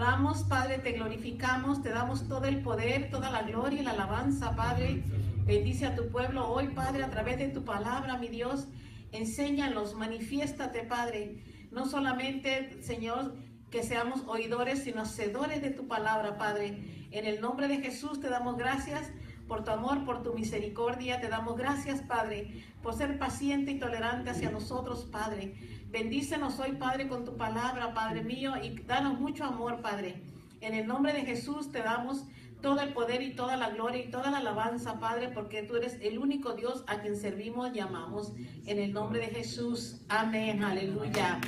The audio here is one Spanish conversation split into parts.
adoramos, Padre, te glorificamos, te damos todo el poder, toda la gloria y la alabanza, Padre. Bendice a tu pueblo hoy, Padre, a través de tu palabra, mi Dios. Enséñanos, manifiéstate, Padre. No solamente, Señor, que seamos oidores, sino hacedores de tu palabra, Padre. En el nombre de Jesús te damos gracias por tu amor, por tu misericordia. Te damos gracias, Padre, por ser paciente y tolerante hacia nosotros, Padre. Bendícenos hoy, Padre, con tu palabra, Padre mío, y danos mucho amor, Padre. En el nombre de Jesús te damos todo el poder y toda la gloria y toda la alabanza, Padre, porque tú eres el único Dios a quien servimos y amamos. En el nombre de Jesús. Amén. Aleluya.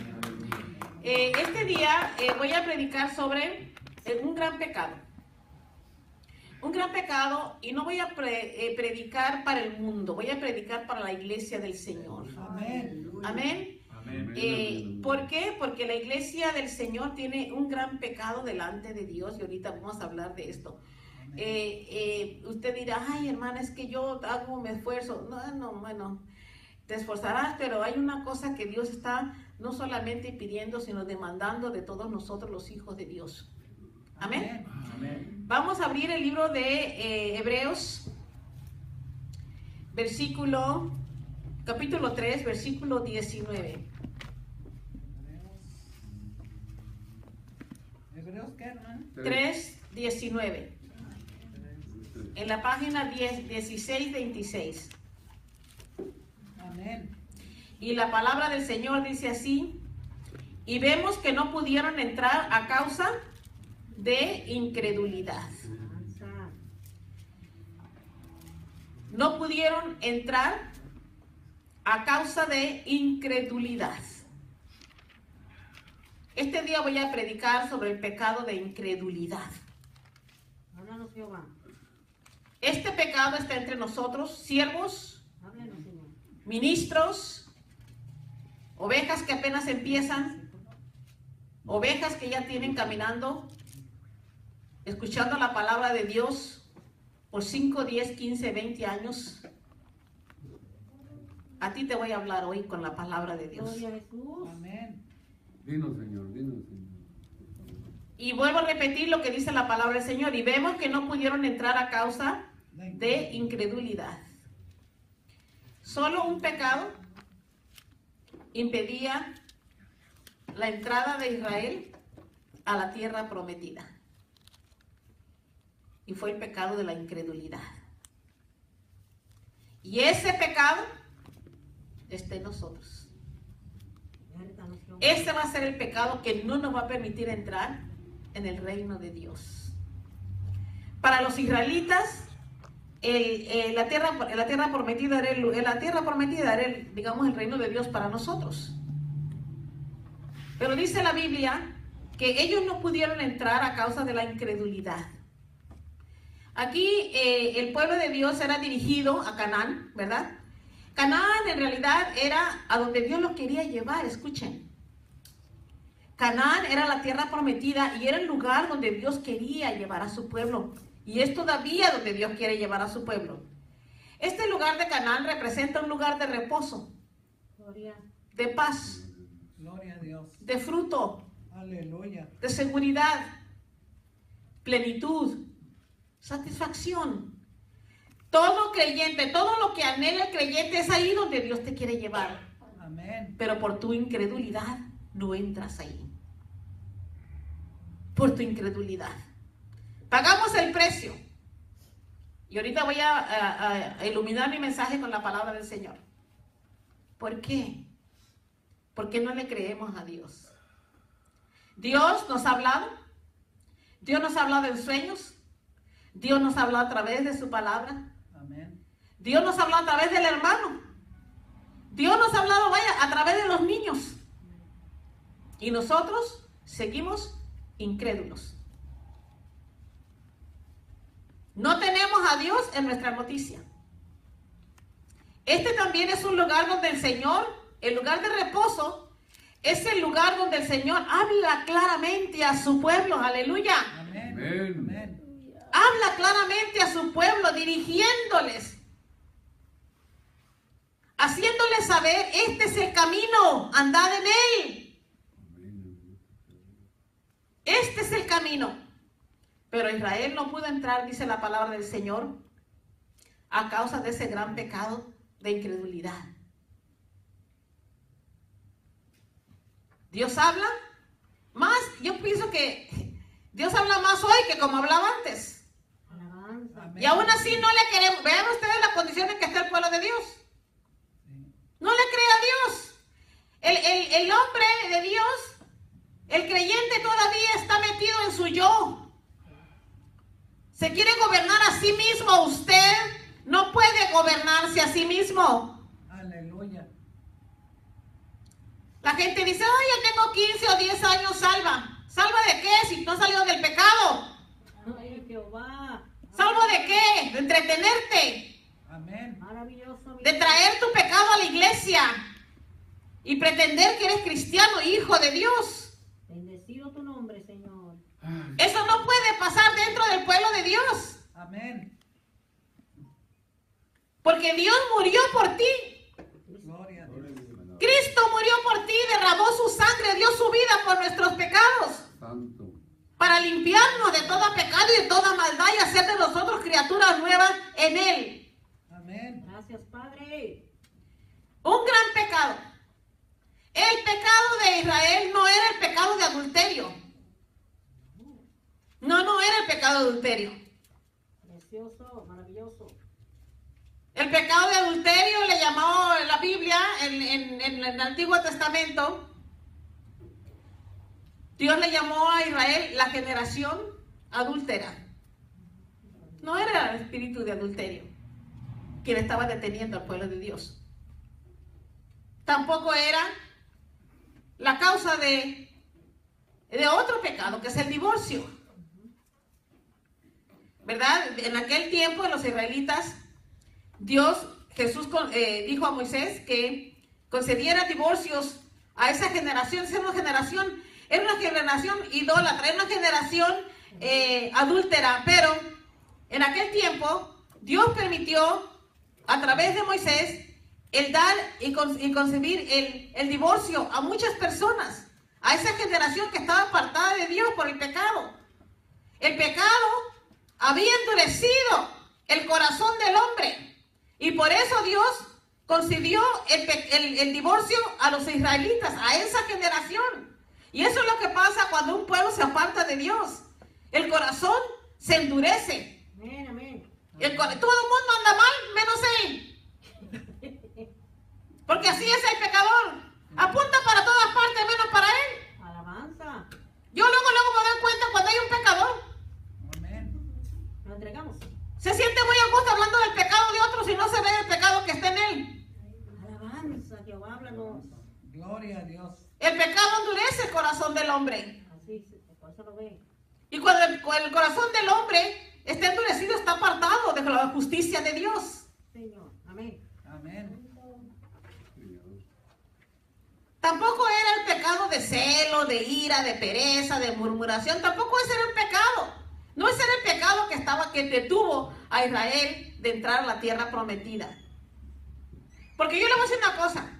Este día voy a predicar sobre un gran pecado. Un gran pecado, y no voy a predicar para el mundo, voy a predicar para la iglesia del Señor. Amén. Amén. ¿Por qué? Porque la iglesia del Señor tiene un gran pecado delante de Dios, y ahorita vamos a hablar de esto. Usted dirá, ay, hermana, es que yo hago un esfuerzo. No, bueno, te esforzarás, pero hay una cosa que Dios está no solamente pidiendo, sino demandando de todos nosotros, los hijos de Dios. Amén. Amén. Vamos a abrir el libro de Hebreos, capítulo 3, versículo 19. ¿Hebreos qué, hermano? 3, 19. En la página 1626. Amén. Y la palabra del Señor dice así: y vemos que no pudieron entrar a causa de incredulidad. No pudieron entrar a causa de incredulidad. Este día voy a predicar sobre el pecado de incredulidad. Háblanos, Jehová. Este pecado está entre nosotros, siervos, Háblanos, Señor. ministros, ovejas que apenas empiezan, ovejas que ya tienen caminando, escuchando la palabra de Dios por 5, 10, 15, 20 años. A ti te voy a hablar hoy con la palabra de Dios. Gloria a Jesús. Amén. Dinos, Señor, dinos, Señor. Y vuelvo a repetir lo que dice la palabra del Señor. Y vemos que no pudieron entrar a causa de incredulidad. Solo un pecado impedía la entrada de Israel a la tierra prometida. Y fue el pecado de la incredulidad. Y ese pecado está en nosotros. Este va a ser el pecado que no nos va a permitir entrar en el reino de Dios. Para los israelitas, la tierra prometida era digamos, el reino de Dios para nosotros. Pero dice la Biblia que ellos no pudieron entrar a causa de la incredulidad. Aquí el pueblo de Dios era dirigido a Canaán, ¿verdad? Canaán en realidad era a donde Dios los quería llevar, escuchen. Canaán era la tierra prometida y era el lugar donde Dios quería llevar a su pueblo. Y es todavía donde Dios quiere llevar a su pueblo. Este lugar de Canaán representa un lugar de reposo, Gloria. de paz, Gloria a Dios. de fruto, Aleluya. de seguridad, plenitud, satisfacción. Todo creyente, todo lo que anhela el creyente es ahí donde Dios te quiere llevar. Amén. Pero por tu incredulidad no entras ahí. Por tu incredulidad. Pagamos el precio. Y ahorita voy a iluminar mi mensaje con la palabra del Señor. ¿Por qué? Porque no le creemos a Dios. Dios nos ha hablado. Dios nos ha hablado en sueños. Dios nos ha hablado a través de su palabra. Amén. Dios nos ha hablado a través del hermano. Dios nos ha hablado, a través de los niños. Y nosotros seguimos incrédulos. No tenemos a Dios en nuestra noticia. Este también es un lugar donde el Señor, el lugar de reposo, es el lugar donde el Señor habla claramente a su pueblo. Aleluya. Amén. Amén. Amén. Habla claramente a su pueblo, dirigiéndoles, haciéndoles saber, este es el camino, andad en él. Este es el camino. camino. Pero Israel no pudo entrar, dice la palabra del Señor, a causa de ese gran pecado de incredulidad. Dios habla más, yo pienso que Dios habla más hoy que como hablaba antes. Alabanza. Amén. Y aún así no le queremos. Vean ustedes la condición en que está el pueblo de Dios. Sí. No le cree a Dios. El hombre de Dios, el creyente todavía está metido en su yo. Se quiere gobernar a sí mismo. Usted no puede gobernarse a sí mismo. Aleluya. La gente dice, ay, yo tengo 15 o 10 años salva. ¿Salva de qué si no has salido del pecado? Ay, Jehová. ¿Salvo de qué? De entretenerte, Amén. Maravilloso. mi de Dios. traer tu pecado a la iglesia y pretender que eres cristiano, hijo de Dios. Bendecido tu nombre, Señor. Eso no puede pasar dentro del pueblo de Dios, Amén. porque Dios murió por ti. Gloria a Dios. Cristo murió por ti, derramó su sangre, dio su vida por nuestros pecados, Santo. para limpiarnos de todo pecado y de toda maldad y hacer de nosotros criaturas nuevas en Él. Amén. Gracias, Padre. Un gran pecado. El pecado de Israel no era el pecado de adulterio. No era el pecado de adulterio. Precioso, maravilloso. El pecado de adulterio le llamó la Biblia en el Antiguo Testamento. Dios le llamó a Israel la generación adúltera. No era el espíritu de adulterio quien estaba deteniendo al pueblo de Dios. Tampoco era la causa de otro pecado, que es el divorcio. ¿Verdad? En aquel tiempo los israelitas, Jesús dijo a Moisés que concediera divorcios a esa generación. Esa era una generación idólatra, era una generación adúltera, pero en aquel tiempo Dios permitió a través de Moisés el dar y concebir el divorcio a muchas personas, a esa generación que estaba apartada de Dios por el pecado. El pecado había endurecido el corazón del hombre y por eso Dios concedió el divorcio a los israelitas, a esa generación. Y eso es lo que pasa cuando un pueblo se aparta de Dios. El corazón se endurece. Amén, amén. Todo el mundo anda mal, menos él. Porque así es el pecador. Apunta para todas partes, menos para él. Alabanza. Yo luego me doy cuenta cuando hay un pecador. Amén. Lo entregamos. Se siente muy a gusto hablando del pecado de otros y no se ve el pecado que está en él. Alabanza, Jehová, háblanos. Gloria a Dios. El pecado endurece el corazón del hombre. Así, por eso lo ve. Y cuando el corazón del hombre está endurecido, está apartado de la justicia de Dios. Señor. Amén. Amén. Tampoco era el pecado de celo, de ira, de pereza, de murmuración. Tampoco ese era el pecado. No ese era el pecado que detuvo a Israel de entrar a la tierra prometida. Porque yo le voy a decir una cosa.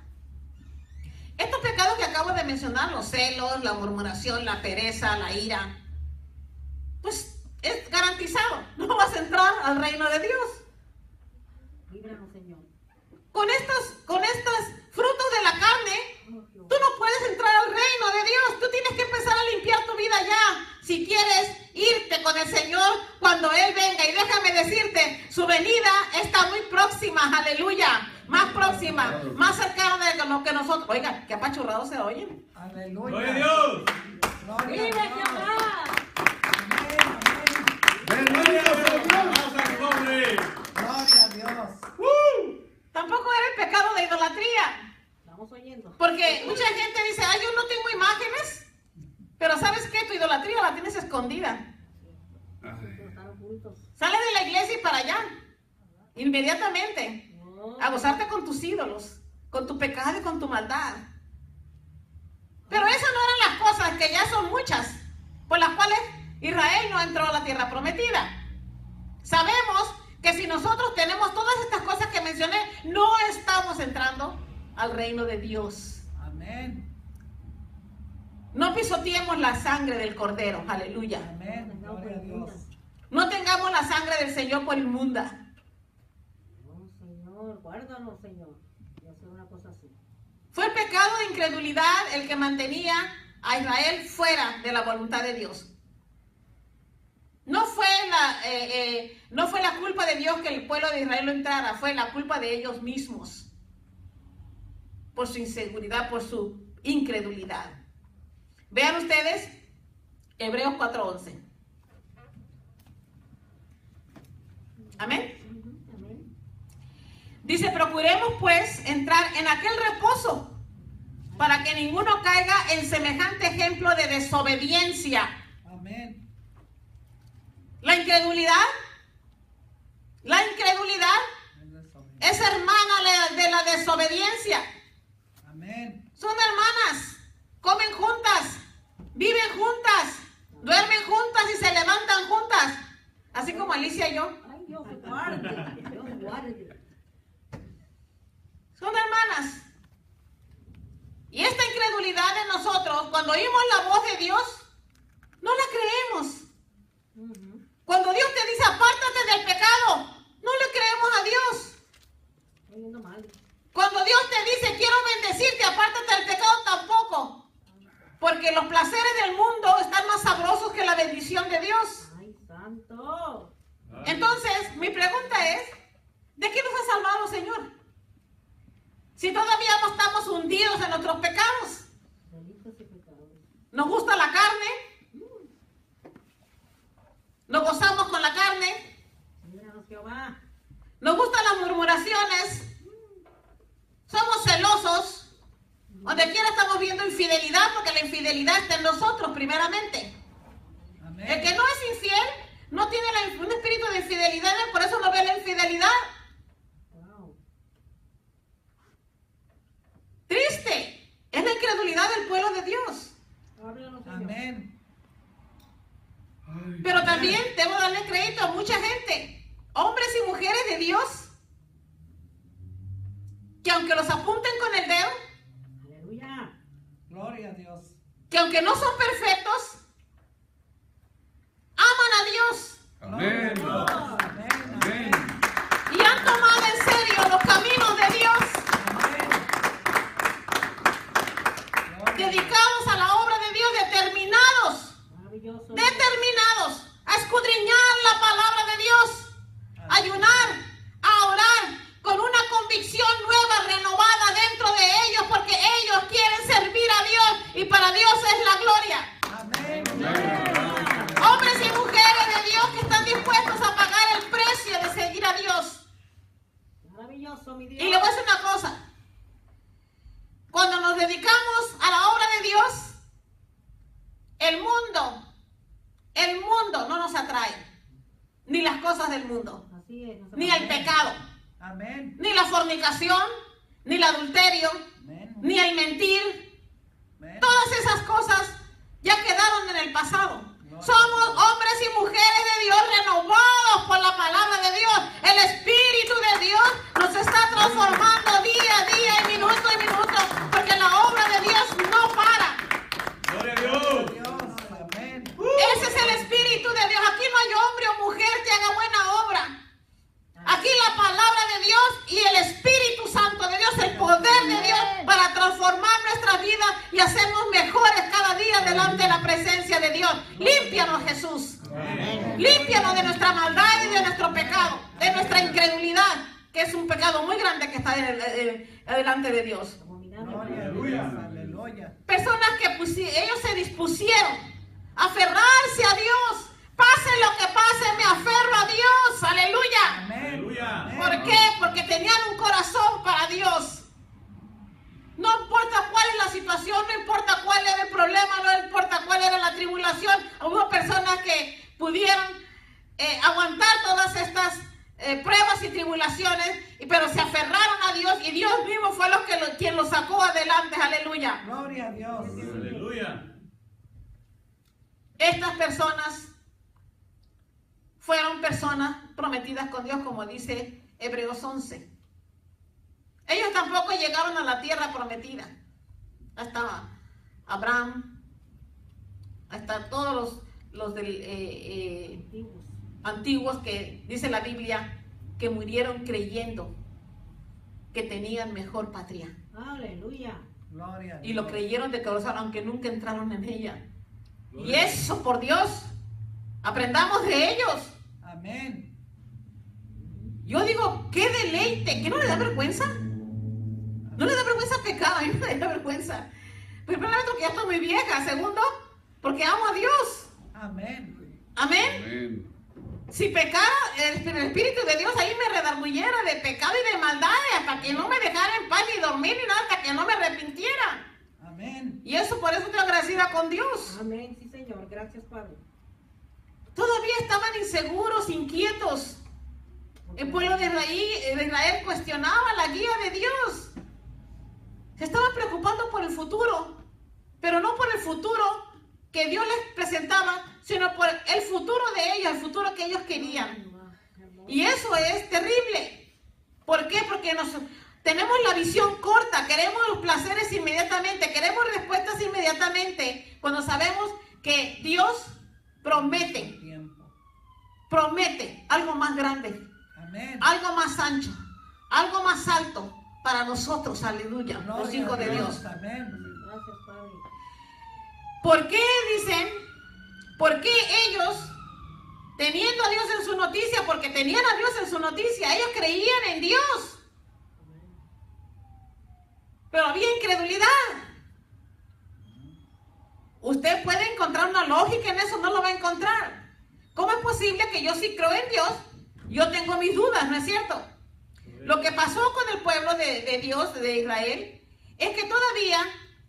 Estos pecados que acabo de mencionar, los celos, la murmuración, la pereza, la ira, pues es garantizado. No vas a entrar al reino de Dios. Líbranos, Señor. Con estos frutos de la carne, Oh, Jehová. tú no puedes entrar al reino de Dios. Tú tienes que empezar a limpiar tu vida ya. Si quieres irte con el Señor cuando Él venga. Y déjame decirte, su venida está muy próxima. Aleluya. Más próxima. Más cercana de lo que nosotros. Oiga, qué apachurrados se oyen. Aleluya. ¡Gloria a Dios! Gloria ¡Vive a Dios. Jehová! Amén. Amén. ¡Gloria a Dios! ¡Alabanza a su nombre! Gloria a Dios. Tampoco era el pecado de idolatría. Estamos oyendo. Porque mucha gente dice, ay, yo no tengo imágenes. Pero ¿sabes qué? Tu idolatría la tienes escondida. Pero están ocultos. Sale de la iglesia y para allá. Inmediatamente. Oh, A gozarte con tus ídolos, con tu pecado y con tu maldad. Pero esas no eran las cosas, que ya son muchas, por las cuales Israel no entró a la tierra prometida. Sabemos que si nosotros tenemos todas estas cosas que mencioné, no estamos entrando al reino de Dios. Amén. No pisoteemos la sangre del Cordero. Aleluya. Amén. Gloria a Dios. No tengamos la sangre del Señor por inmunda. No, Señor, guárdanos, Señor. Y hacer una cosa así. Fue el pecado de incredulidad el que mantenía a Israel fuera de la voluntad de Dios. No fue la culpa de Dios que el pueblo de Israel no entrara, fue la culpa de ellos mismos. Por su inseguridad, por su incredulidad. Vean ustedes Hebreos 4:11. Amén. Amén. Dice, procuremos pues entrar en aquel reposo para que ninguno caiga en semejante ejemplo de desobediencia. Amén. La incredulidad es hermana de la desobediencia. Amén. Son hermanas, comen juntas, viven juntas, duermen juntas y se levantan juntas. Así como Alicia y yo. Ay, Dios guarde. Dios guarde. Son hermanas. Y esta incredulidad de nosotros, cuando oímos la voz de Dios, no la creemos. Cuando Dios te dice, apártate del pecado, no le creemos a Dios. Estoy viendo mal. Cuando Dios te dice, quiero bendecirte, apártate del pecado, tampoco. Porque los placeres del mundo están más sabrosos que la bendición de Dios. Ay, santo. Entonces, mi pregunta es, ¿de qué nos ha salvado, Señor? Si todavía no estamos hundidos en nuestros pecados. Delitos y pecados. Nos gusta la carne. Nos gozamos con la carne. Líbranos, Jehová. Nos gustan las murmuraciones. Somos celosos. Donde quiera estamos viendo infidelidad, porque la infidelidad está en nosotros primeramente. Amén. El que no es infiel no tiene un espíritu de infidelidad, por eso no ve la infidelidad. Wow. Triste es la incredulidad del pueblo de Dios. Háblanos, Señor. Amén. Pero también debo darle crédito a mucha gente, hombres y mujeres de Dios, que aunque los apunten con el dedo, Aleluya. Gloria a Dios. que aunque no son perfectos, aman a Dios Amén. Amén. Amén. y han tomado en serio los caminos de Dios, Amén. Gloria. dedicados a la obra de Dios, Maravilloso. determinados a escudriñar la palabra de Dios, a ayunar, a orar, con una convicción nueva, renovada dentro de ellos, porque ellos quieren servir a Dios y para Dios es la gloria. Amén. Hombres y mujeres de Dios que están dispuestos a pagar el precio de seguir a Dios. Maravilloso, mi Dios. Y le voy a decir una cosa. Cuando nos dedicamos a la obra de Dios, el mundo no nos atrae. Ni las cosas del mundo, Así es. ni el pecado, Amén. ni la fornicación, ni el adulterio, Amén. ni el mentir. Amén. Todas esas cosas ya quedaron en el pasado. Somos hombres y mujeres de Dios renovados por la palabra de Dios. El Espíritu de Dios nos está transformando día a día y minuto, porque la obra de Dios no para. Gloria a Dios. Dios. Amén. Ese es el Espíritu de Dios. Aquí no hay hombre o mujer que haga buena obra. Aquí la palabra de Dios y el Espíritu Santo de Dios, el poder de Dios para transformar nuestra vida y hacernos mejores cada día delante de la presencia de Dios. Límpianos, Jesús. Límpianos de nuestra maldad y de nuestro pecado, de nuestra incredulidad, que es un pecado muy grande que está delante de Dios. Abominable. Gloria a Dios. Aleluya. Personas que ellos se dispusieron a aferrarse a Dios. Pase lo que pase, me aferro a Dios. Aleluya. Amén. Aleluya. Amén. ¿Por qué? Porque tenían un corazón para Dios. No importa cuál es la situación, no importa cuál era el problema, no importa cuál era la tribulación. Hubo personas que pudieron aguantar todas estas pruebas y tribulaciones, pero se aferraron a Dios y Dios mismo fue quien los sacó adelante. Aleluya. Gloria a Dios. Aleluya. Estas personas fueron personas prometidas con Dios, como dice Hebreos 11. Ellos tampoco llegaron a la tierra prometida. Estaba Abraham, hasta todos los antiguos que dice la Biblia que murieron creyendo que tenían mejor patria. Aleluya. Gloria a Y lo Dios. creyeron de corazón, aunque nunca entraron en ella. Y eso, por Dios, aprendamos de ellos. Amén. Yo digo, qué deleite, ¿que no le da vergüenza? No le da vergüenza pecar, a mí me da vergüenza. Primeramente porque ya estoy muy vieja, segundo, porque amo a Dios. Amén. Amén. Amén. Si pecara, el Espíritu de Dios ahí me redarguyera de pecado y de maldad, hasta que no me dejara en paz ni dormir ni nada, hasta que no me arrepintiera. Amén. Y eso, por eso estoy agradecida con Dios. Amén, sí, Señor. Gracias, Padre. Todavía estaban inseguros, inquietos. El pueblo de Israel cuestionaba la guía de Dios. Se estaban preocupando por el futuro, pero no por el futuro que Dios les presentaba, sino por el futuro de ellos, el futuro que ellos querían. Y eso es terrible. ¿Por qué? Porque tenemos la visión corta, queremos los placeres inmediatamente, queremos respuestas inmediatamente, cuando sabemos que Dios promete algo más grande, Amén. algo más ancho, algo más alto para nosotros, aleluya, los Gloria hijos a de Dios. Amén. Gracias, Padre. ¿Por qué dicen? ¿Por qué ellos, teniendo a Dios en su noticia, porque tenían a Dios en su noticia, ellos creían en Dios? Pero había incredulidad. Usted puede encontrar una lógica en eso, no lo va a encontrar. ¿Cómo es posible que yo sí creo en Dios? Yo tengo mis dudas, ¿no es cierto? Lo que pasó con el pueblo de Dios, de Israel, es que todavía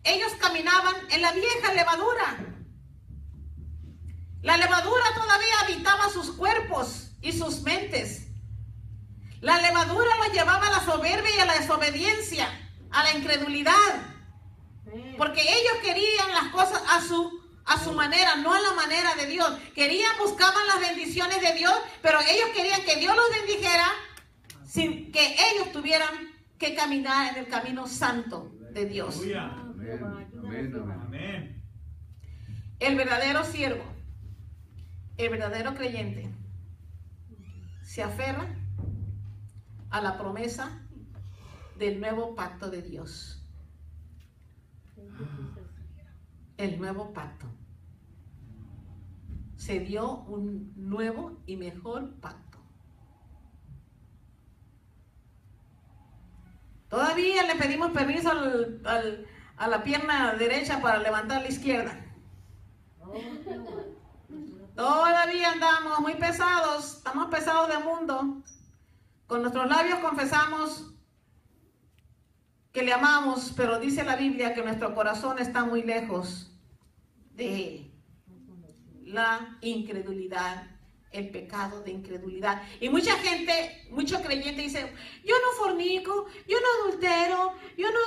ellos caminaban en la vieja levadura. La levadura todavía habitaba sus cuerpos y sus mentes. La levadura los llevaba a la soberbia y a la desobediencia, a la incredulidad. Porque ellos querían las cosas a su manera, no a la manera de Dios. Buscaban las bendiciones de Dios, pero ellos querían que Dios los bendijera sin que ellos tuvieran que caminar en el camino santo de Dios. Aleluya. Amén. Amén. Amén. Amén. El verdadero siervo, el verdadero creyente, se aferra a la promesa del nuevo pacto de Dios. El nuevo pacto. Se dio un nuevo y mejor pacto. Todavía le pedimos permiso a la pierna derecha para levantar la izquierda. Todavía andamos muy pesados, estamos pesados de mundo. Con nuestros labios confesamos que le amamos, pero dice la Biblia que nuestro corazón está muy lejos de la incredulidad, el pecado de incredulidad. Y mucha gente, mucho creyente dice, yo no fornico, yo no adultero, yo no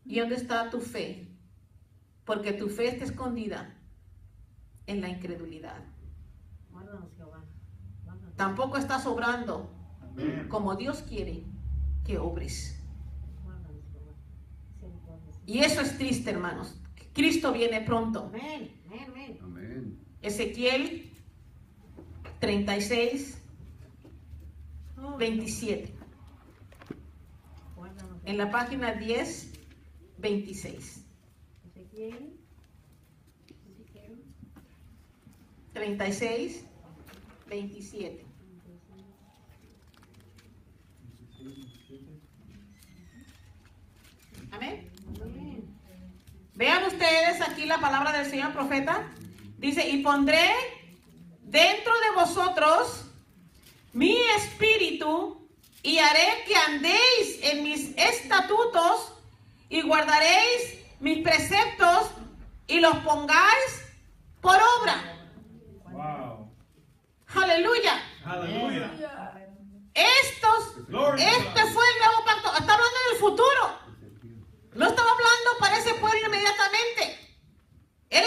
¿Y dónde está tu fe? Porque tu fe está escondida en la incredulidad. Tampoco estás obrando como Dios quiere que obres. Y eso es triste, hermanos. Cristo viene pronto. Amén, amén, Amén. Ezequiel 36, 27. En la página 10, 26. Ezequiel 36, 27. Amén. Amén. Vean ustedes aquí la palabra del Señor profeta. Dice, y pondré dentro de vosotros mi espíritu y haré que andéis en mis estatutos y guardaréis mis preceptos y los pongáis por obra. Wow. Aleluya. Aleluya. Este fue el nuevo pacto. Está hablando del futuro. No estaba hablando para ese pueblo inmediatamente. Él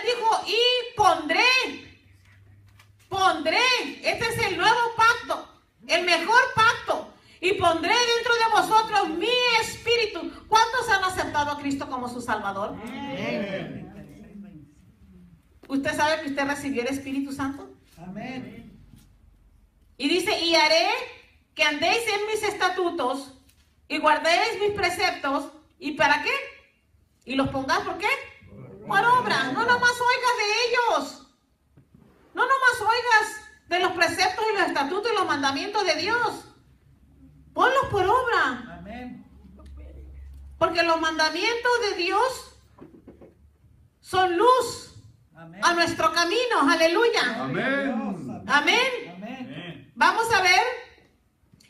dijo, y pondré, este es el nuevo pacto, el mejor pacto, y pondré dentro de vosotros mi espíritu. ¿Cuántos han aceptado a Cristo como su Salvador? Amén. ¿Usted sabe que usted recibió el Espíritu Santo? Amén. Y dice, y haré que andéis en mis estatutos y guardéis mis preceptos. ¿Y para qué? Y los pongáis, ¿por qué? Por obra. No nomás oigas de ellos. No nomás oigas de los preceptos y los estatutos y los mandamientos de Dios. Ponlos por obra. Amén. Porque los mandamientos de Dios son luz Amén. a nuestro camino. Aleluya. Amén. Amén. Amén. Vamos a ver.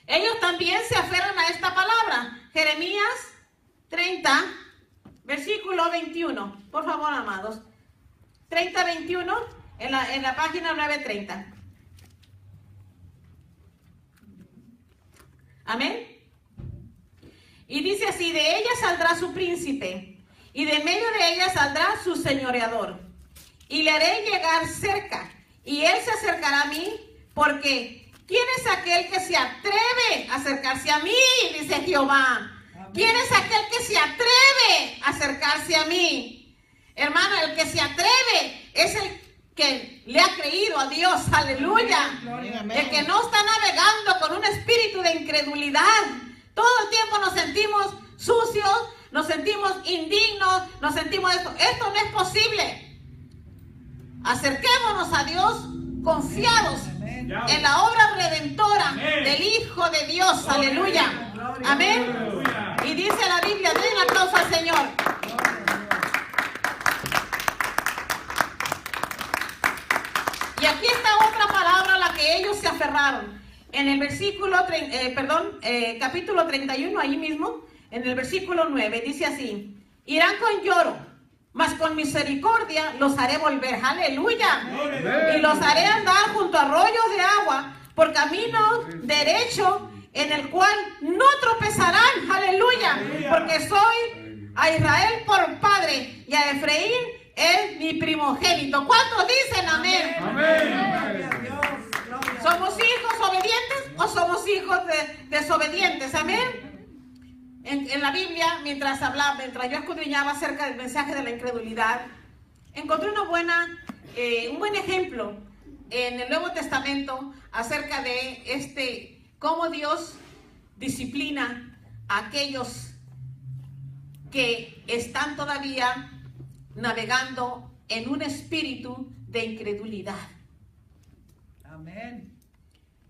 Ellos también se aferran a esta palabra. Jeremías 30, versículo 21. Por favor, amados. 30, 21 en la página 930. Amén. Y dice así, de ella saldrá su príncipe, y de medio de ella saldrá su señoreador. Y le haré llegar cerca, y él se acercará a mí, porque ¿quién es aquel que se atreve a acercarse a mí? Dice Jehová. ¿Quién es aquel que se atreve a acercarse a mí? Hermano, el que se atreve es el que le ha creído a Dios. Aleluya. El que no está navegando con un espíritu de incredulidad. Todo el tiempo nos sentimos sucios, nos sentimos indignos, nos sentimos esto. Esto no es posible. Acerquémonos a Dios confiados en la obra redentora del Hijo de Dios. Aleluya. Amén. Y dice la Biblia, den un aplauso al Señor. Y aquí está otra palabra a la que ellos se aferraron. En el versículo, capítulo 31, ahí mismo, en el versículo 9, dice así: irán con lloro, mas con misericordia los haré volver. Aleluya. Y los haré andar junto a arroyos de agua, por camino derecho, en el cual no tropezarán. Aleluya. Porque soy a Israel por padre y a Efraín es mi primogénito. ¿Cuántos dicen amén? Amén. ¿Somos hijos obedientes o somos hijos desobedientes? Amén. En la Biblia, mientras yo escudriñaba acerca del mensaje de la incredulidad, encontré un buen ejemplo en el Nuevo Testamento acerca de cómo Dios disciplina a aquellos que están todavía navegando en un espíritu de incredulidad. Amén.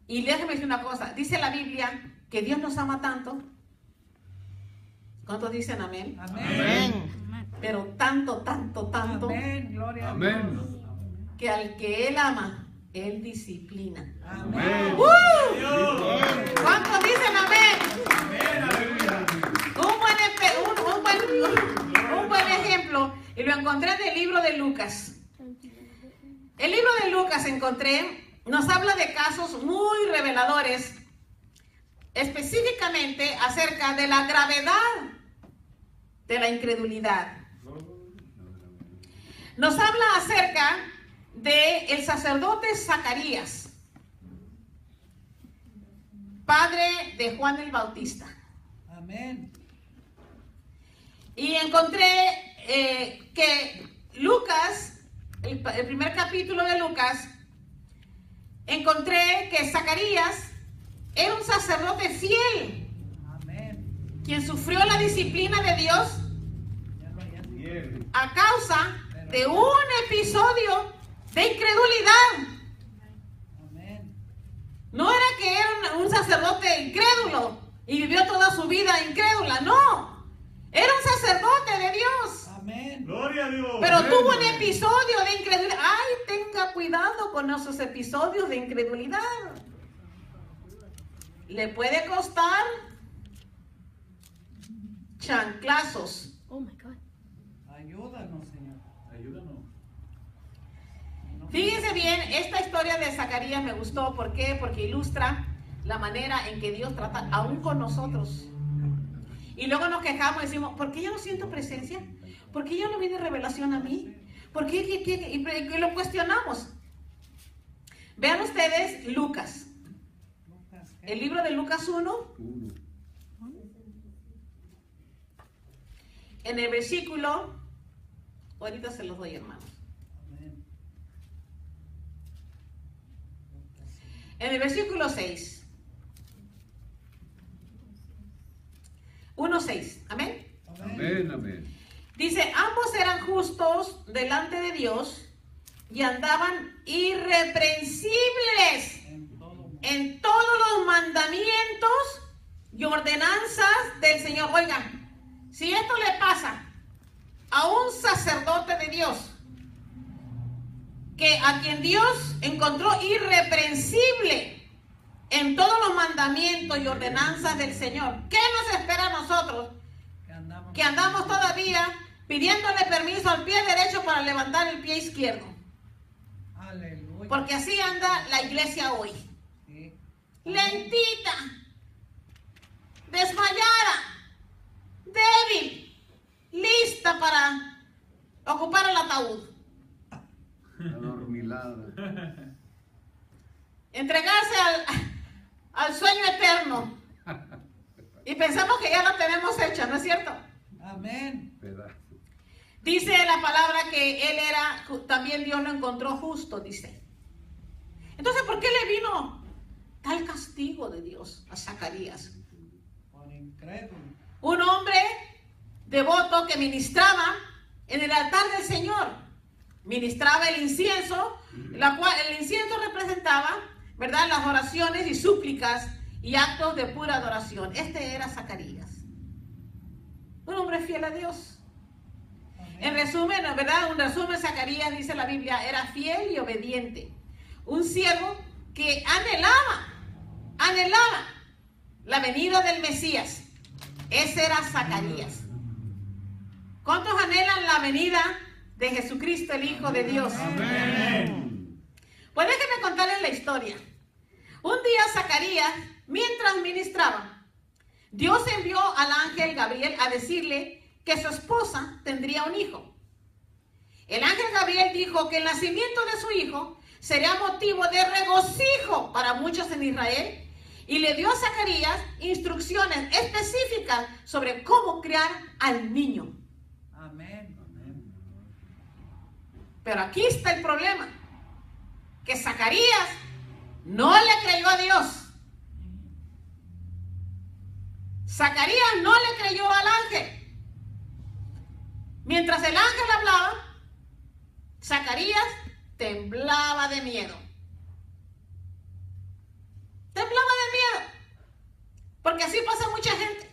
Y déjeme decir una cosa, dice la Biblia que Dios nos ama tanto. ¿Cuántos dicen amén? Amén. Pero tanto, Amén. Gloria a Dios. Amén. que al que Él ama, Él disciplina. Amén. ¿Cuántos dicen amén? Un buen ejemplo, y lo encontré en el libro de Lucas. El libro de Lucas nos habla de casos muy reveladores, específicamente acerca de la gravedad de la incredulidad. Nos habla acerca de el sacerdote Zacarías, padre de Juan el Bautista. Amén. Y encontré que Lucas, el primer capítulo de Lucas, encontré que Zacarías era un sacerdote fiel, Amén. quien sufrió la disciplina de Dios a causa de un episodio de incredulidad. Amén. No era que era un sacerdote incrédulo y vivió toda su vida incrédula, no. Era un sacerdote de Dios. Amén. Gloria a Dios. Pero tuvo un episodio de incredulidad. Ay, tenga cuidado con esos episodios de incredulidad. Le puede costar chanclazos. Oh my God. Ayúdanos, Señor. Ayúdanos. Fíjense bien, esta historia de Zacarías me gustó. ¿Por qué? Porque ilustra la manera en que Dios trata aún con nosotros. Y luego nos quejamos y decimos, ¿por qué yo no siento presencia? ¿Por qué yo no viene revelación a mí? ¿Por qué? Y lo cuestionamos. Vean ustedes Lucas. El libro de Lucas 1. en el versículo, ahorita se los doy, hermanos. Amén. En el versículo 6. 1:6. Amén. Amén, amén. Dice, ambos eran justos delante de Dios y andaban irreprensibles en todos los mandamientos y ordenanzas del Señor. Oigan, si esto le pasa a un sacerdote de Dios, que a quien Dios encontró irreprensible en todos los mandamientos y ordenanzas del Señor, ¿qué nos espera a nosotros? Que andamos todavía pidiéndole permiso al pie derecho para levantar el pie izquierdo. Aleluya. Porque así anda la iglesia hoy. Sí. Lentita, desmayada, débil, lista para ocupar el ataúd. Adormilada. Entregarse al sueño eterno. Y pensamos que ya lo tenemos hecho, ¿no es cierto? Amén. Pedazo. Dice la palabra que él era, también Dios lo encontró justo, dice. Entonces, ¿por qué le vino tal castigo de Dios a Zacarías? Por incrédulo. Un hombre devoto que ministraba en el altar del Señor. Ministraba el incienso, la cual el incienso representaba, ¿verdad?, las oraciones y súplicas y actos de pura adoración. Este era Zacarías. Un hombre fiel a Dios. En resumen, ¿verdad? Un resumen, Zacarías, dice la Biblia, era fiel y obediente. Un siervo que anhelaba la venida del Mesías. Ese era Zacarías. ¿Cuántos anhelan la venida de Jesucristo, el Hijo de Dios? Amén. Pues déjenme contarles la historia. Un día Zacarías, mientras ministraba, Dios envió al ángel Gabriel a decirle que su esposa tendría un hijo. El ángel Gabriel dijo que el nacimiento de su hijo sería motivo de regocijo para muchos en Israel y le dio a Zacarías instrucciones específicas sobre cómo criar al niño. Amén. Amén. Pero aquí está el problema, que Zacarías no le creyó a Dios. Zacarías no le creyó al ángel. Mientras el ángel hablaba, Zacarías temblaba de miedo. Temblaba de miedo. Porque así pasa mucha gente.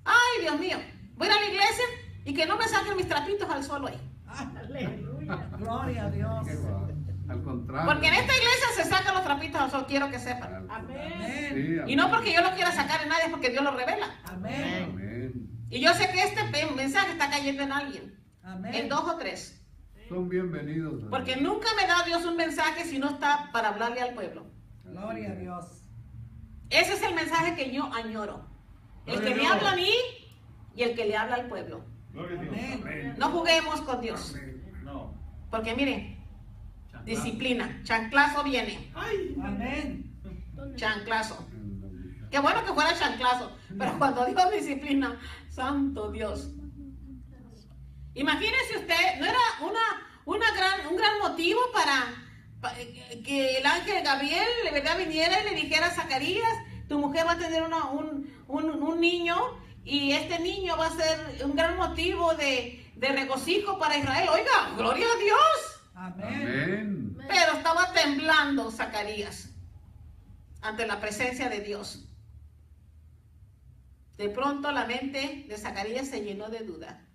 Ay, Dios mío, voy a ir a la iglesia y que no me saquen mis trapitos al suelo ahí. Aleluya. Gloria a Dios. Qué va. Al contrario. Porque en esta iglesia se sacan los trapitos al suelo, quiero que sepan. Amén. Amén. Sí, Y no amén. porque yo lo quiera sacar en nadie, es porque Dios lo revela. Amén. Amén. Y yo sé que este mensaje está cayendo en alguien, Amén. en 2 o 3. Son bienvenidos. Porque nunca me da Dios un mensaje si no está para hablarle al pueblo. Gloria a Dios. Ese es el mensaje que yo añoro. El que me habla a mí y el que le habla al pueblo. Gloria a Dios. Amén. Amén. No juguemos con Dios. No. Porque miren, disciplina, chanclazo viene. Amén. Chanclazo. Qué bueno que fuera chanclazo, pero cuando Dios disciplina, santo Dios. Imagínese usted, ¿no era un gran motivo para que el ángel Gabriel viniera y le dijera a Zacarías, tu mujer va a tener un niño y este niño va a ser un gran motivo de regocijo para Israel? Oiga, gloria a Dios. Amén. Amén. Pero estaba temblando Zacarías ante la presencia de Dios. De pronto la mente de Zacarías se llenó de duda.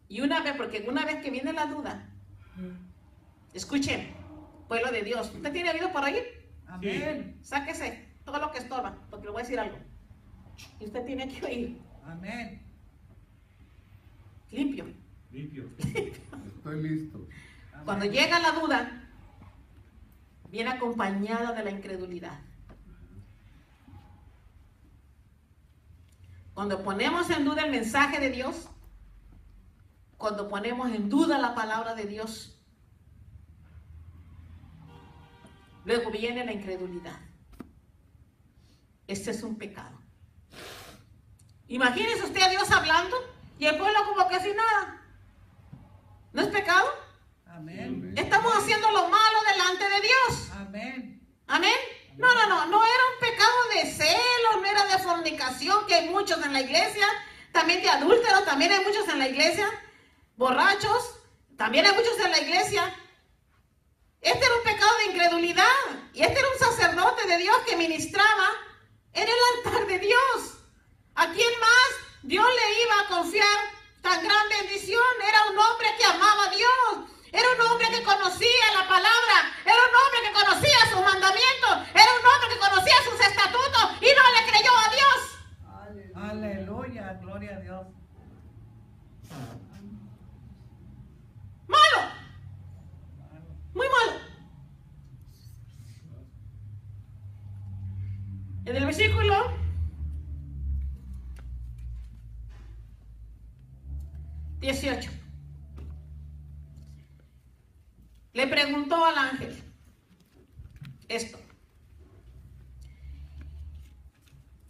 Y porque una vez que viene la duda, escuchen, pueblo de Dios, ¿usted tiene oído para oír? Amén. Sáquese todo lo que estorba, porque le voy a decir algo. Y usted tiene que oír, Amén. limpio. Limpio. Estoy listo. Cuando llega la duda, viene acompañada de la incredulidad. Cuando ponemos en duda el mensaje de Dios, cuando ponemos en duda la palabra de Dios, luego viene la incredulidad. Este es un pecado. Imagínese usted a Dios hablando y el pueblo como que sin nada. ¿No es pecado? Amén. Estamos haciendo lo malo delante de Dios. Amén. Amén. No era un pecado de celos, no era de fornicación, que hay muchos en la iglesia, también de adúlteros, también hay muchos en la iglesia, borrachos, también hay muchos en la iglesia. Este era un pecado de incredulidad, y este era un sacerdote de Dios que ministraba en el altar de Dios. ¿A quién más Dios le iba a confiar tan gran bendición? Era un hombre que amaba a Dios. Era un hombre que conocía la palabra, era un hombre que conocía sus mandamientos, era un hombre que conocía sus estatutos y no le creyó a Dios. Aleluya, gloria a Dios. Malo, muy malo. En el versículo 18. Le preguntó al ángel esto.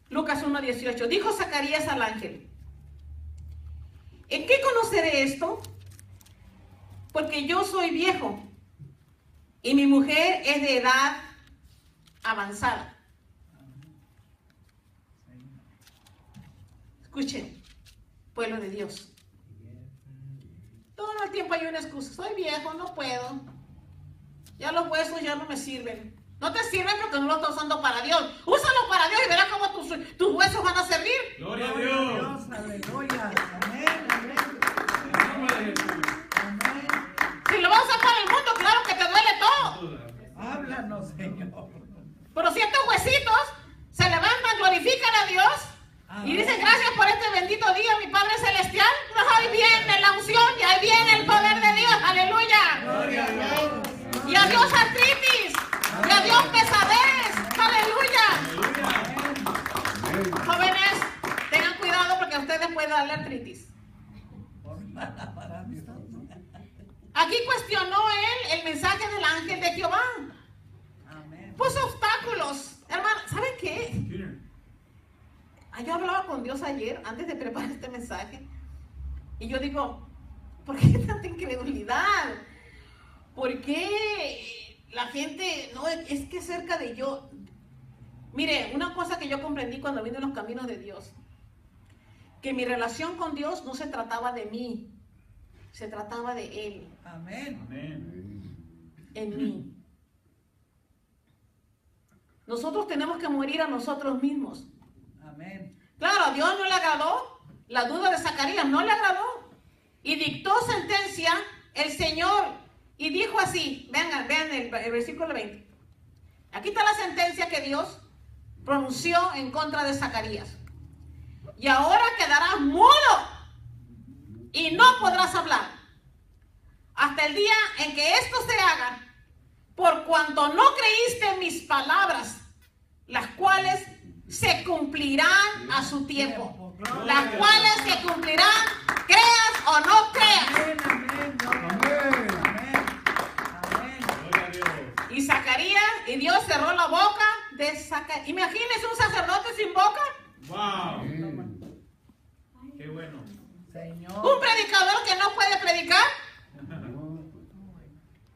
Lucas 1:18. Dijo Zacarías al ángel: ¿en qué conoceré esto? Porque yo soy viejo y mi mujer es de edad avanzada. Escuchen, pueblo de Dios. Todo el tiempo hay una excusa. Soy viejo, no puedo. Ya los huesos ya no me sirven. No te sirven porque no los estás usando para Dios. Úsalo para Dios y verás cómo tus huesos van a servir. Gloria a Dios. Aleluya. Amén. Amén. Amén. Si lo vas a usar para el mundo, claro que te duele todo. Háblanos, Señor. Pero si estos huesitos se levantan, glorifican a Dios y dicen gracias por este bendito día, mi Padre Celestial, pues ahí viene la unción y ahí viene el poder de Dios. Aleluya. Gloria a Dios. Y adiós artritis. Y adiós pesadez. Aleluya. Jóvenes, tengan cuidado porque a ustedes puede darle artritis. Por palabra de Dios. Aquí cuestionó él el mensaje del ángel de Jehová. Amén. Puso obstáculos. Hermano, ¿saben qué? Yo hablaba con Dios ayer antes de preparar este mensaje. Y yo digo, ¿por qué tanta incredulidad? ¿Por qué la gente no es que cerca de yo? Mire, una cosa que yo comprendí cuando vine en los caminos de Dios, que mi relación con Dios no se trataba de mí, se trataba de Él, Amén. Amén. en mí. Nosotros tenemos que morir a nosotros mismos. Amén. Claro, a Dios no le agradó, la duda de Zacarías no le agradó, y dictó sentencia el Señor, y dijo así, vean el versículo 20. Aquí está la sentencia que Dios pronunció en contra de Zacarías. Y ahora quedarás mudo y no podrás hablar hasta el día en que esto se haga, por cuanto no creíste en mis palabras, las cuales se cumplirán a su tiempo. Las cuales se cumplirán, creas o no creas. Amén. Amén. Amén. Amén. Gloria a Dios. Y Zacarías, y Dios cerró la boca de Zacarías. Imagínense un sacerdote sin boca. Wow. Qué bueno. Señor. Un predicador que no puede predicar.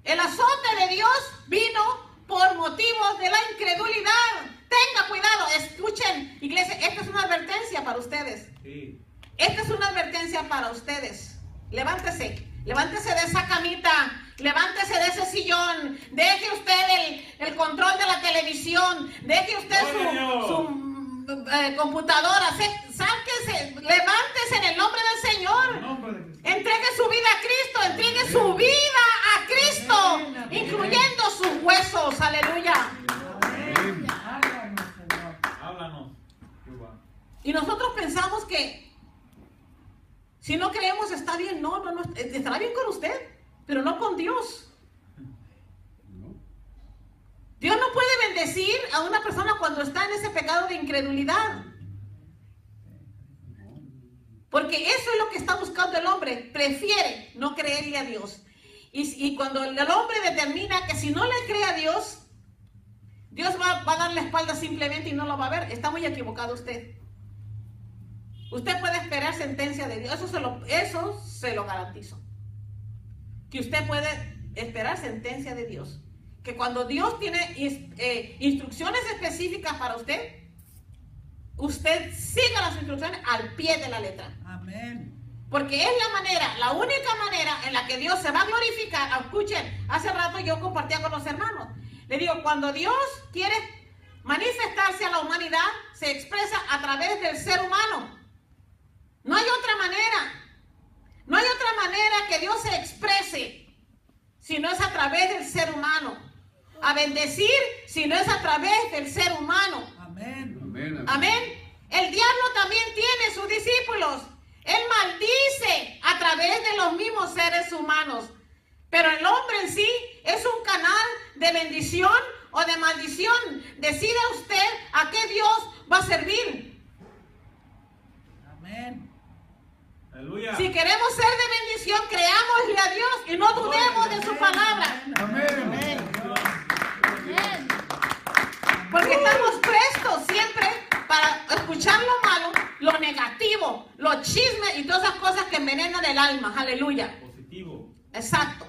El azote de Dios vino por motivos de la incredulidad. Tenga cuidado, escuchen, iglesia, esta es una advertencia para ustedes. Sí. Esta es una advertencia para ustedes. Levántese de esa camita, levántese de ese sillón, deje usted el control de la televisión, deje usted su computadora, sáquese, levántese en el nombre del Señor. En nombre de Jesús. Entregue su vida a Cristo, entregue su vida a Cristo, incluyendo sus huesos. Aleluya. Amén. Háblanos, Señor. Háblanos, Jehová. Y nosotros pensamos que si no creemos está bien. No, estará bien con usted, pero no con Dios. Dios no puede bendecir a una persona cuando está en ese pecado de incredulidad. Porque eso es lo que está buscando el hombre. Prefiere no creerle a Dios. Y cuando el hombre determina que si no le cree a Dios, Dios va a dar la espalda simplemente y no lo va a ver, está muy equivocado usted. Usted puede esperar sentencia de Dios. Eso se lo garantizo. Que usted puede esperar sentencia de Dios. Que cuando Dios tiene instrucciones específicas para usted, usted siga las instrucciones al pie de la letra. Amén. Porque es la única manera en la que Dios se va a glorificar. Escuchen, hace rato yo compartía con los hermanos. Le digo, cuando Dios quiere manifestarse a la humanidad, se expresa a través del ser humano. No hay otra manera. No hay otra manera que Dios se exprese si no es a través del ser humano. A bendecir si no es a través del ser humano. Amén. Amén. Amén. El diablo también tiene sus discípulos. Él maldice a través de los mismos seres humanos. Pero el hombre en sí es un canal de bendición o de maldición. Decida usted a qué Dios va a servir. Amén. Aleluya. Si queremos ser de bendición, creámosle a Dios y no dudemos de su palabra. Amén. Porque estamos prestos siempre para escuchar lo malo, lo negativo, los chismes y todas esas cosas que envenenan el alma. Aleluya. Positivo. Exacto.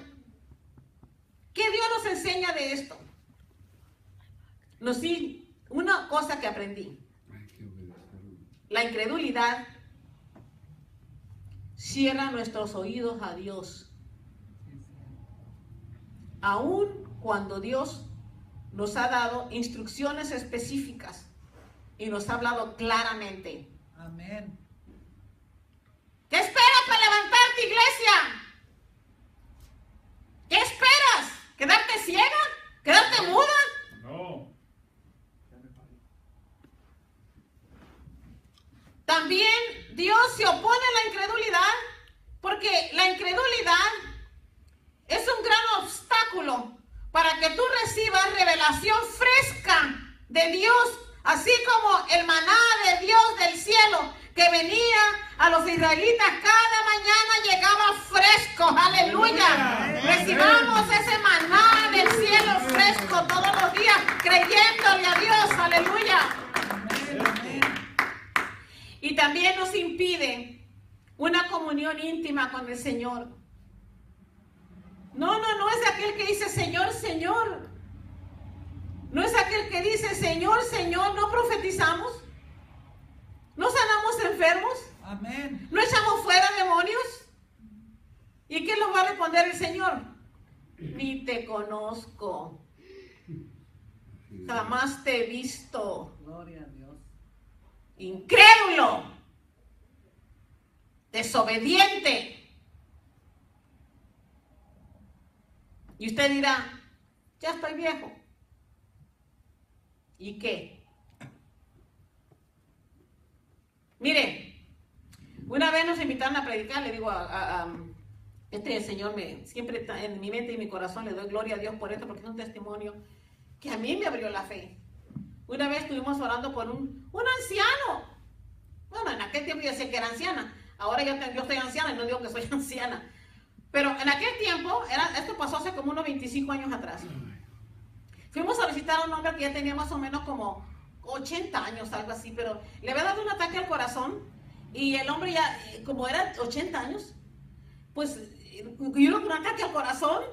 ¿Qué Dios nos enseña de esto? Una cosa que aprendí. Hay que obedecerlo. La incredulidad cierra nuestros oídos a Dios. Aun cuando Dios nos ha dado instrucciones específicas y nos ha hablado claramente. Amén. ¿Qué esperas para levantarte, iglesia? ¿Qué esperas? ¿Quedarte ciega? ¿Quedarte muda? No. También Dios se opone a la incredulidad, porque la incredulidad es un gran obstáculo para que tú recibas revelación fresca de Dios, así como el maná de Dios del cielo que venía a los israelitas cada mañana llegaba fresco. Aleluya. Recibamos ese maná del cielo fresco todos los días, creyéndole a Dios. Aleluya. Amén. Y también nos impide una comunión íntima con el Señor. No es aquel que dice Señor, Señor. No es aquel que dice Señor, Señor. No profetizamos. No sanamos enfermos. Amén. No echamos fuera demonios. ¿Y qué nos va a responder el Señor? Ni te conozco. Jamás te he visto. Gloria a Dios. Incrédulo, desobediente. Y usted dirá, ya estoy viejo. ¿Y qué? Mire, una vez nos invitaron a predicar, le digo este Señor siempre está en mi mente y mi corazón, le doy gloria a Dios por esto, porque es un testimonio que a mí me abrió la fe. Una vez estuvimos orando por un anciano. Bueno, en aquel tiempo yo decía que era anciana. Ahora yo estoy anciana y no digo que soy anciana. Pero en aquel tiempo, esto pasó hace como unos 25 años atrás. Fuimos a visitar a un hombre que ya tenía más o menos como 80 años, algo así, pero le había dado un ataque al corazón y el hombre ya, como era 80 años, pues, y un ataque al corazón,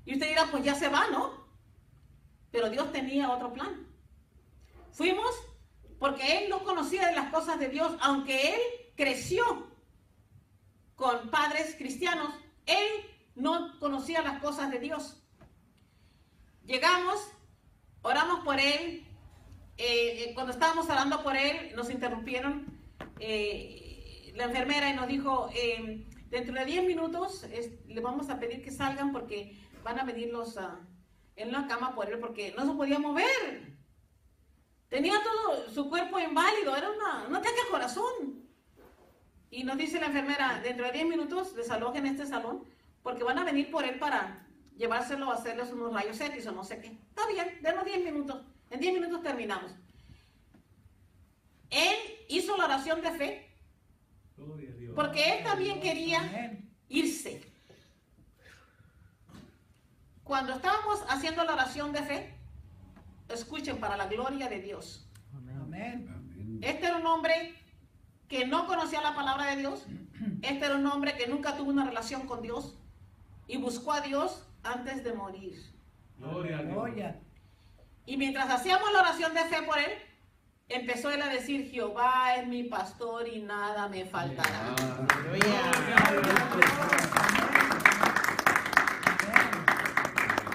y usted dirá, pues ya se va, ¿no? Pero Dios tenía otro plan. Fuimos porque él no conocía de las cosas de Dios, aunque él creció con padres cristianos, él no conocía las cosas de Dios. Llegamos, oramos por él. Cuando estábamos orando por él, nos interrumpieron la enfermera y nos dijo, dentro de 10 minutos le vamos a pedir que salgan porque van a venir en la cama por él porque no se podía mover. Tenía todo su cuerpo inválido, era un ataque al corazón. Y nos dice la enfermera, dentro de 10 minutos desalojen este salón porque van a venir por él para llevárselo a hacerles unos rayos X o no sé qué. Está bien, denos 10 minutos. En 10 minutos terminamos. Él hizo la oración de fe porque él también quería irse. Cuando estábamos haciendo la oración de fe, escuchen, para la gloria de Dios. Amén. Amén. Este era un hombre que no conocía la palabra de Dios. Este era un hombre que nunca tuvo una relación con Dios y buscó a Dios antes de morir. Gloria a Dios. Aleluya. Y mientras hacíamos la oración de fe por él, empezó él a decir: Jehová es mi pastor y nada me faltará.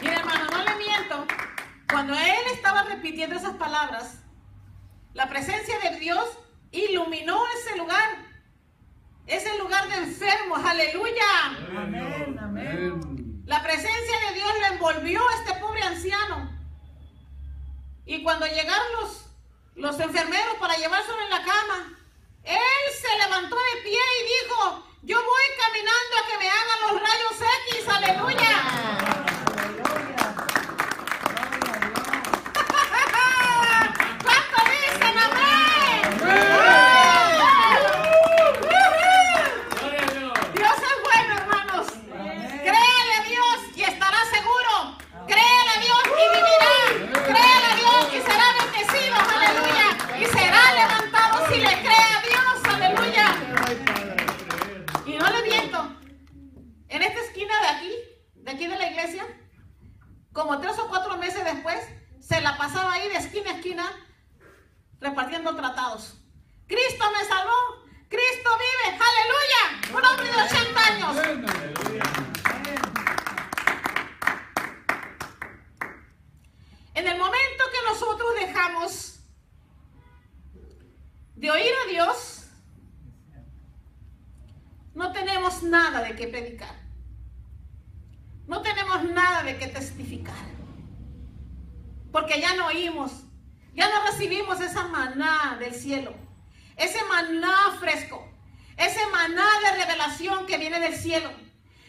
Mira, hermano, no le miento. Cuando él estaba repitiendo esas palabras, la presencia de Dios iluminó ese lugar de enfermos. Aleluya. Amén, amén. La presencia de Dios le envolvió a este pobre anciano. Y cuando llegaron los enfermeros para llevárselo en la cama, él se levantó de pie y dijo: yo voy caminando a que me hagan los rayos X. Aleluya. ¿Cuánto dicen amén? Gloria a Dios. Dios es bueno, hermanos. Créale a Dios y estará seguro. Créale a Dios y vivirá. Créale a Dios y será bendecido. Aleluya. Y será levantado si le cree a Dios. Aleluya. Y no le miento. En esta esquina de aquí de la iglesia, como 3 o 4 meses después, se la pasaba ahí de esquina a esquina repartiendo tratados. Cristo me salvó. Cristo vive. Aleluya. Un hombre de 80 años. En el momento que nosotros dejamos de oír a Dios, no tenemos nada de qué predicar. No tenemos nada de qué testificar. Porque ya no oímos, ya no recibimos esa maná del cielo, ese maná fresco, ese maná de revelación que viene del cielo.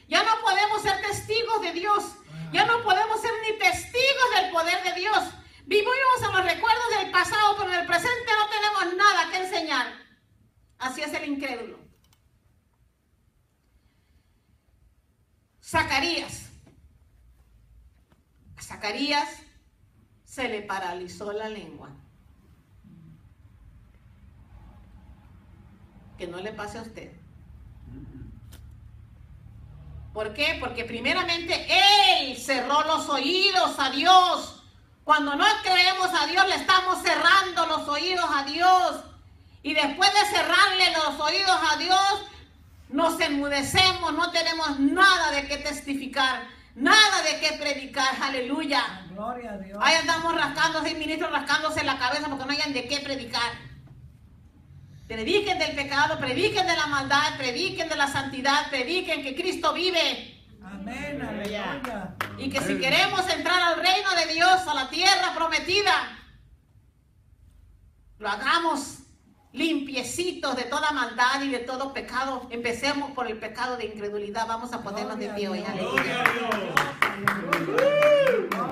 Ya no podemos ser testigos de Dios, ya no podemos ser ni testigos del poder de Dios. Vivimos en los recuerdos del pasado, pero en el presente no tenemos nada que enseñar. Así es el incrédulo. A Zacarías se le paralizó la lengua. Que no le pase a usted. ¿Por qué? Porque primeramente él cerró los oídos a Dios. Cuando no creemos a Dios, le estamos cerrando los oídos a Dios. Y después de cerrarle los oídos a Dios, nos enmudecemos, no tenemos nada de qué testificar, nada de qué predicar. Aleluya. Gloria a Dios. Ahí andamos rascándose, el ministro rascándose la cabeza porque no hayan de qué predicar. Prediquen del pecado, prediquen de la maldad, prediquen de la santidad, prediquen que Cristo vive. Amén, aleluya. Y que si queremos entrar al reino de Dios, a la tierra prometida, lo hagamos limpiecitos de toda maldad y de todo pecado. Empecemos por el pecado de incredulidad. Vamos a ponernos de pie hoy. Gloria a Aleluya. Gloria a Dios.